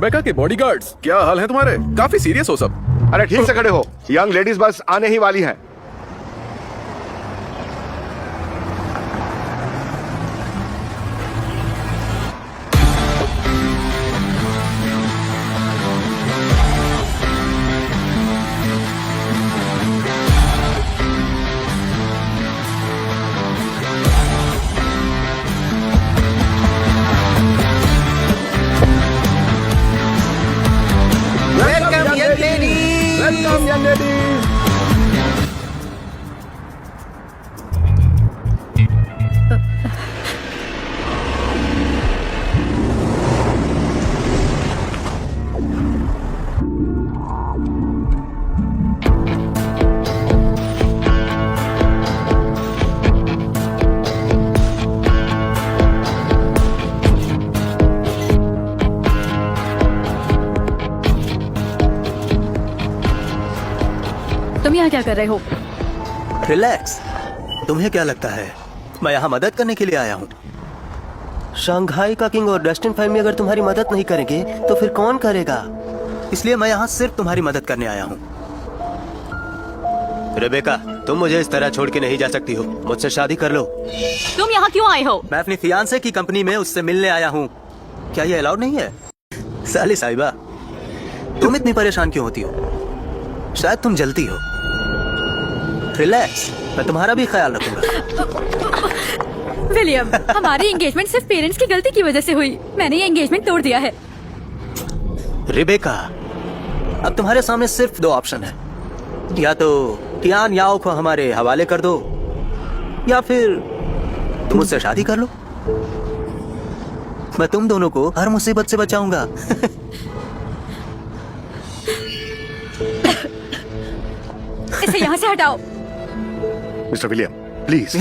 Rebecca के bodyguards, क्या हाल है तुम्हारे? काफी सीरियस हो सब। अरे ठीक से खड़े हो, यंग लेडीज बस आने ही वाली है। Welcome, young ladies. तुम यहाँ क्या कर रहे हो? रिलैक्स। तुम्हें क्या लगता है मैं यहाँ मदद करने के लिए आया हूँ? शंघाई का किंग और डस्टिन फैमिली अगर तुम्हारी मदद नहीं करेंगे तो फिर कौन करेगा? इसलिए मैं यहाँ सिर्फ तुम्हारी मदद करने आया हूँ। रेबेका, तुम मुझे इस तरह छोड़ के नहीं जा सकती हो। मुझसे शादी कर लो। तुम यहाँ क्यों आए हो? मैं अपनी फियांसे की कंपनी में उससे मिलने आया हूँ। क्या ये अलाउड नहीं है? साली साहिबा, तुम इतनी परेशान क्यों होती हो? शायद तुम जलती हो। रिलैक्स, मैं तुम्हारा भी ख्याल रखूंगा। विलियम, हमारी एंगेजमेंट सिर्फ पेरेंट्स की गलती की वजह से हुई। मैंने ये एंगेजमेंट तोड़ दिया है। रिबेका, अब तुम्हारे सामने सिर्फ दो ऑप्शन है। या तो टियान याओ को हमारे हवाले कर दो, या फिर तुम मुझसे शादी कर लो। मैं तुम दोनों को हर मुसीबत से बचाऊंगा। इसे यहाँ से हटाओ। Mister William, please.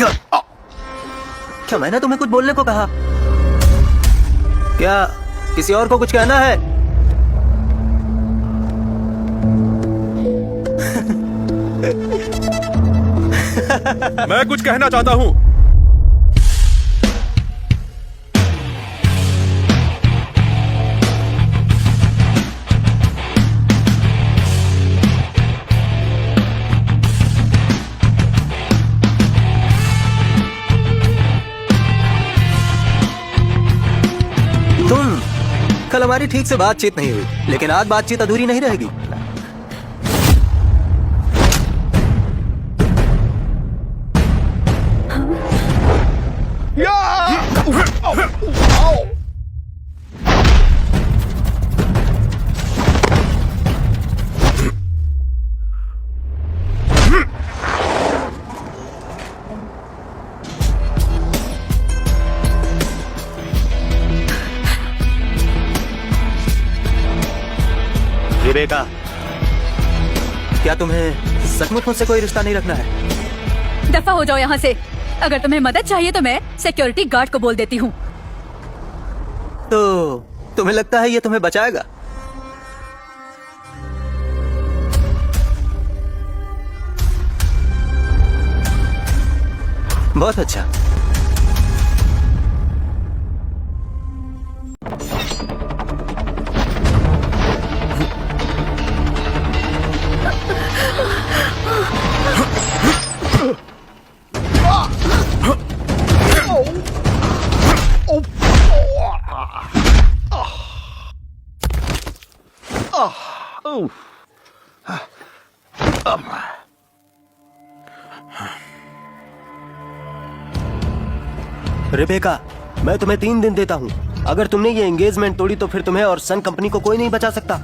क्या मैंने तुम्हें कुछ बोलने को कहा? क्या किसी और को कुछ कहना है? मैं कुछ कहना चाहता हूँ। कल हमारी ठीक से बातचीत नहीं हुई, लेकिन आज बातचीत अधूरी नहीं रहेगी। रेबेका, क्या तुम्हें सचमुच मुझसे कोई रिश्ता नहीं रखना है? दफा हो जाओ यहाँ से। अगर तुम्हें मदद चाहिए तो मैं सिक्योरिटी गार्ड को बोल देती हूँ। तो तुम्हें लगता है ये तुम्हें बचाएगा? बहुत अच्छा। रेबेका, मैं तुम्हें 3 दिन देता हूँ। अगर तुमने ये एंगेजमेंट तोड़ी तो फिर तुम्हें और सन कंपनी को कोई नहीं बचा सकता।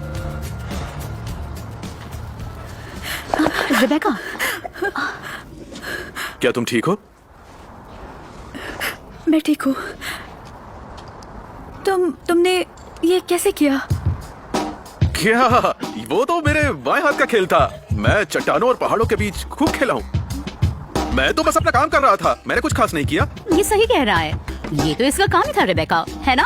रेबेका, क्या तुम ठीक हो? मैं ठीक हूँ। तुमने ये कैसे किया? क्या? वो तो मेरे बाएं हाथ का खेल था। मैं चट्टानों और पहाड़ों के बीच खूब खेला हूँ। मैं तो बस अपना काम कर रहा था। मैंने कुछ खास नहीं किया। ये सही कह रहा है। ये तो इसका काम ही था रेबेका, है ना?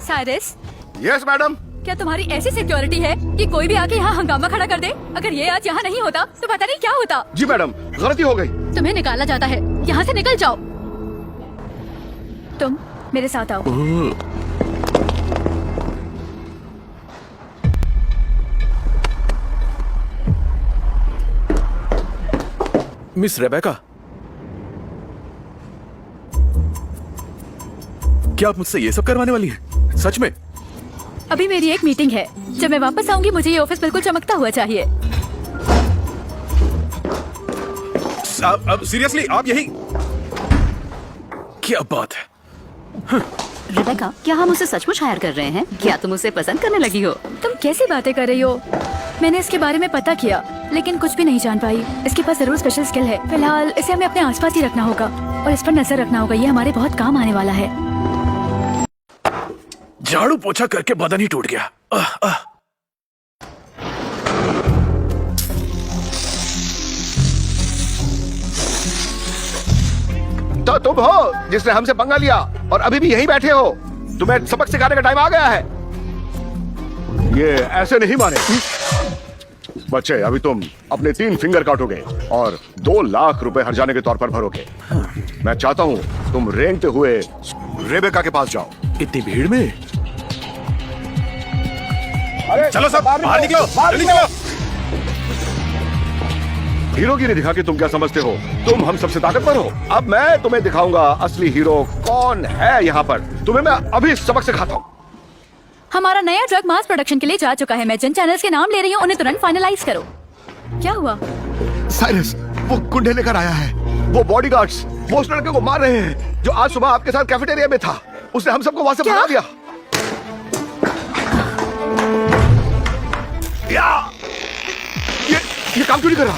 Cyrus, yes madam. क्या तुम्हारी ऐसी सिक्योरिटी है कि कोई भी आके यहाँ हंगामा खड़ा कर दे? अगर ये आज यहाँ नहीं होता तो पता नहीं क्या होता। जी मैडम, गलती हो गई। तुम्हें निकाला जाता है। यहाँ से निकल जाओ। मेरे साथ आओ। मिस रेबेका, क्या आप मुझसे ये सब करवाने वाली हैं? सच में? अभी मेरी एक मीटिंग है। जब मैं वापस आऊंगी मुझे ये ऑफिस बिल्कुल चमकता हुआ चाहिए। अब सीरियसली आप यही? क्या बात है? रेबेका, क्या हम उसे सचमुच हायर कर रहे हैं? क्या तुम उसे पसंद करने लगी हो? तुम कैसी बातें कर रही हो? मैंने इसके बारे में पता किया लेकिन कुछ भी नहीं जान पाई। इसके पास जरूर स्पेशल स्किल है। फिलहाल इसे हमें अपने आसपास ही रखना होगा और इस पर नजर रखना होगा। ये हमारे बहुत काम आने वाला है। झाड़ू पोछा करके बदन ही टूट गया। तो तुम हो जिसने हमसे पंगा लिया और अभी भी यहीं बैठे हो। तुम्हें सबक सिखाने का टाइम आ गया है। ये ऐसे नहीं माने। बच्चे, अभी तुम अपने 3 फिंगर काटोगे और 2 लाख रुपए हर्जाने के तौर पर भरोगे। मैं चाहता हूं तुम रेंगते हुए रेबेका के पास जाओ। इतनी भीड़ में? चलो सब बाहर निकलो, जल्दी चलो। हीरोगिरी दिखा के तुम क्या समझते हो? तुम हम सबसे ताकतवर हो। अब मैं तुम्हें दिखाऊंगा असली हीरो कौन है यहाँ पर। तुम्हें मैं अभी सबक सिखाता हूँ। हमारा नया ड्रग मास प्रोडक्शन के लिए जा चुका है। मैं जिन चैनल्स के नाम ले रही हूँ उन्हें तुरंत फाइनलाइज करो। क्या हुआ? साइरस, वो गुंडे लेकर आया है। वो बॉडीगार्ड्स वो उस लड़के को मार रहे हैं जो आज सुबह आपके साथ कैफेटेरिया में था। उसने हम सबको वहां से भगा दिया। ये काम क्यों नहीं कर रहा?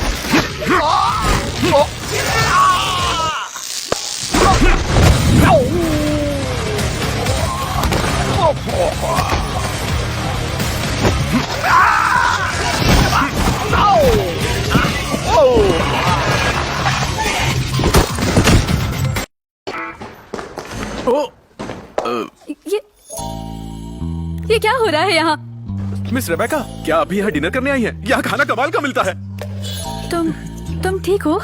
ये क्या हो रहा है यहाँ? मिस रेबेका, क्या अभी यहाँ डिनर करने आई हैं? यहाँ खाना कमाल का मिलता है। तुम ठीक हो?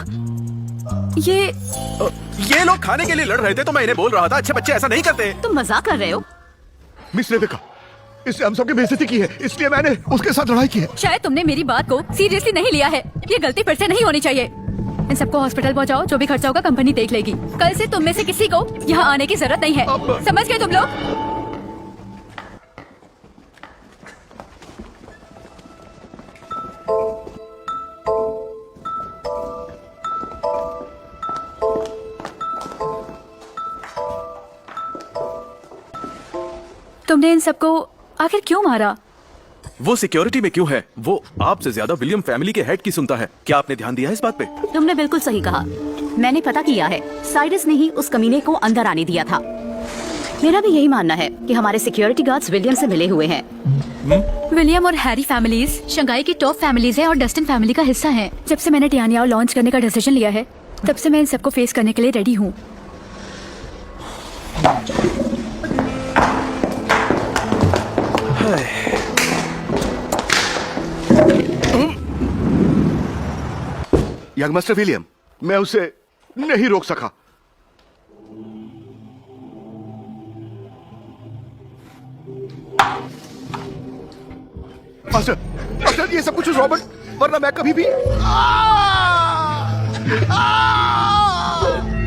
ये लोग खाने के लिए लड़ रहे थे तो मैं इन्हें बोल रहा था अच्छे बच्चे ऐसा नहीं करते। तुम मजाक कर रहे हो? मिस रेबेका, इसने हम सबकी बेइज्जती की है, इसलिए मैंने उसके साथ लड़ाई की है। शायद तुमने मेरी बात को सीरियसली नहीं लिया है। ये गलती फिर से नहीं होनी चाहिए। इन सबको हॉस्पिटल पहुंचाओ। जो भी खर्चा होगा कंपनी देख लेगी। कल से तुम में से किसी को यहाँ आने की जरूरत नहीं है। समझ गए तुम लोग? तुमने इन सबको आखिर क्यों मारा? वो सिक्योरिटी में क्यों है? वो आपसे ज्यादा विलियम फैमिली के हेड की सुनता है। क्या आपने ध्यान दिया है इस बात पे? तुमने बिल्कुल सही कहा। मैंने पता किया है। साइरस ने ही उस कमीने को अंदर आने दिया था। मेरा भी यही मानना है कि हमारे सिक्योरिटी गार्ड्स विलियम से मिले हुए हैं। विलियम और हैरी फैमिलीज शंघाई की टॉप फैमिलीज है और डस्टिन फैमिली का हिस्सा है। जब से मैंने टियानियाओ लॉन्च करने का डिसीजन लिया है तब से मैं इन सबको फेस करने के लिए रेडी हूँ। यंग मास्टर विलियम, मैं उसे नहीं रोक सका। मास्टर, मास्टर, ये सब कुछ रॉबर्ट, वरना मैं कभी भी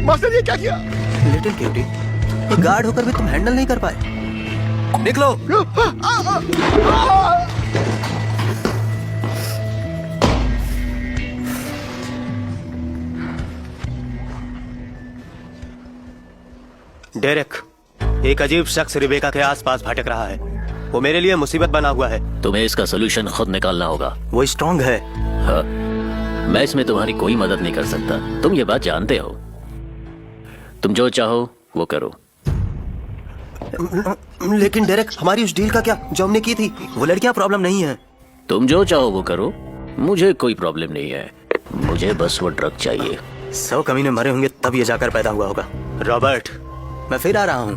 मास्टर, ये क्या किया? लिटिल क्यूटी, गार्ड होकर भी तुम हैंडल नहीं कर पाए। निकलो। डेरेक, एक अजीब शख्स रिबेका के आसपास भटक रहा है। वो मेरे लिए मुसीबत बना हुआ है। तुम्हें इसका सोल्यूशन खुद निकालना होगा। वो स्ट्रांग है। हाँ, मैं इसमें तुम्हारी कोई मदद नहीं कर सकता। तुम ये बात जानते हो। तुम जो चाहो वो करो। लेकिन डेरेक, हमारी उस डील का क्या जो हमने की थी? वो लड़कियां प्रॉब्लम नहीं है। तुम जो चाहो वो करो, मुझे कोई प्रॉब्लम नहीं है। मुझे बस वो ड्रग चाहिए। 100 कमीने मरे होंगे तब ये जाकर पैदा हुआ होगा। रॉबर्ट, मैं फिर आ रहा हूँ।